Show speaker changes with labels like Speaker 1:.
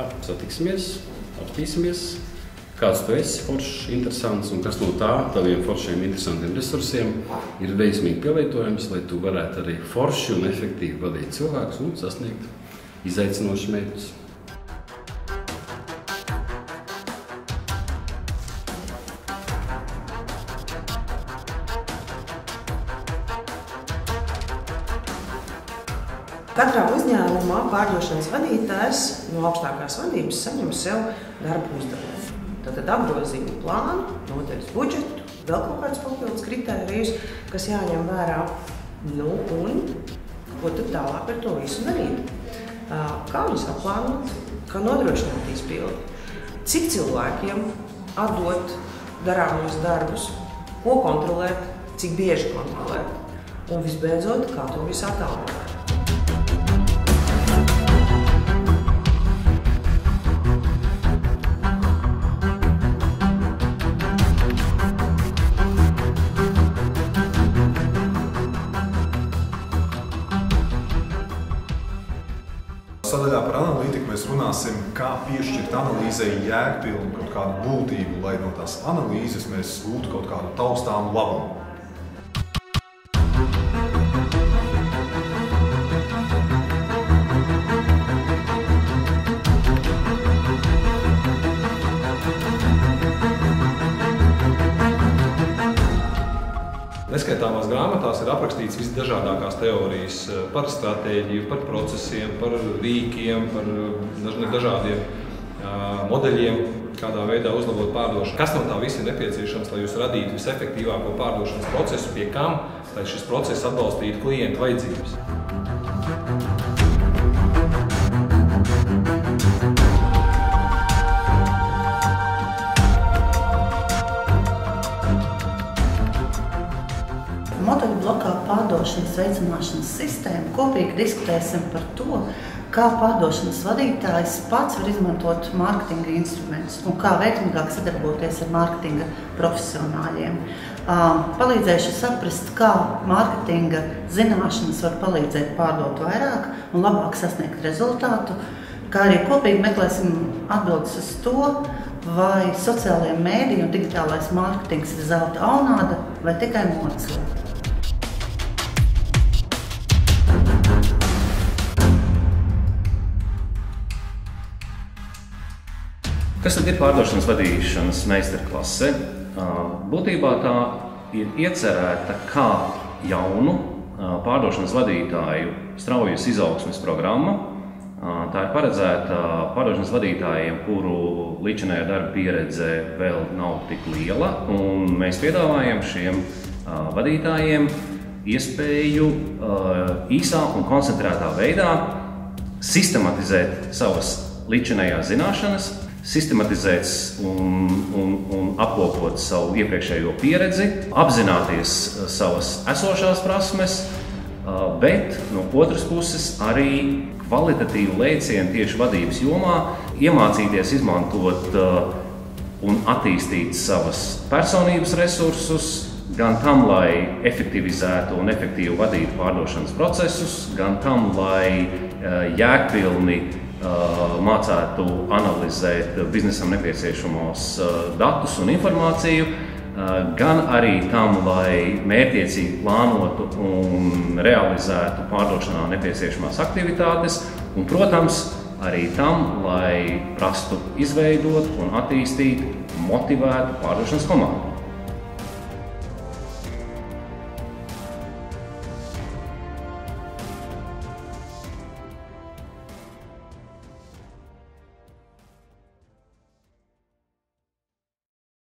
Speaker 1: Tā, satiksimies, apstīsimies, kāds tu esi foršs, interesants un kas no taviem foršiem, interesantiem resursiem ir veiksmīgi pielietojams, lai tu varētu arī forši un efektīvi vadīt cilvēkus un sasniegt izaicinošus mērķus.
Speaker 2: Katrā uzņēmumā pārdošanas vadītājs no augstākās vadības saņem sev darba uzdevumu. Tātad apgrozījumu plānu, noteikts budžetu, vēl kaut kāds papildus kritērijus, kas jāņem vērā. Nu, un ko tad tālāk ar to visu darīt? Kā viņus aplānot, kā nodrošināt izpildi, cik cilvēkiem atdot darāmos darbus, ko kontrolēt, cik bieži kontrolēt un visbeidzot, kā to visu attālināt.
Speaker 3: Sadaļā par analītiku mēs runāsim, kā piešķirt analīzei jēgpilnu kaut kādu būtību, lai no tās analīzes mēs gūtu kaut kādu taustāmu labumu.
Speaker 4: Neskaitāmās grāmatās ir aprakstīts visdažādākās teorijas par stratēģiju, par procesiem, par rīkiem, par dažādiem modeļiem, kādā veidā uzlabot pārdošanu. Kas no tā viss ir nepieciešams, lai jūs radītu visefektīvāko pārdošanas procesu, pie kam, lai šis process atbalstītu klientu vajadzības.
Speaker 5: Moduļu blokā pārdošanas veicināšanas sistēmu kopīgi diskutēsim par to, kā pārdošanas vadītājs pats var izmantot mārketinga instrumentus un kā veiksmīgāk sadarboties ar mārketinga profesionāļiem. Palīdzēšu saprast, kā mārketinga zināšanas var palīdzēt pārdot vairāk un labāk sasniegt rezultātu, kā arī kopīgi meklēsim atbildes uz to, vai sociālajie mēdīji un digitālais mārketings ir zelta aunāda vai tikai modes lieta.
Speaker 6: Kas tad ir pārdošanas vadīšanas meistarklase? Būtībā tā ir iecerēta kā jaunu pārdošanas vadītāju straujas izaugsmes programma. Tā ir paredzēta pārdošanas vadītājiem, kuru līdzinējā darba pieredze vēl nav tik liela, un mēs piedāvājam šiem vadītājiem iespēju īsā un koncentrētā veidā sistematizēt savas līdzinējās zināšanas, sistematizēt un apkopot savu iepriekšējo pieredzi, apzināties savas esošās prasmes, bet no otras puses arī kvalitatīvu lēcienu tieši vadības jomā, iemācīties izmantot un attīstīt savas personības resursus, gan tam, lai efektivizētu un efektīvi vadītu pārdošanas procesus, gan tam, lai jēgpilni mācētu analizēt biznesam nepieciešamos datus un informāciju, gan arī tam, lai mērķiecīgi plānotu un realizētu pārdošanā nepieciešamās aktivitātes, un, protams, arī tam, lai prastu izveidot un attīstīt motivētu pārdošanas komandu.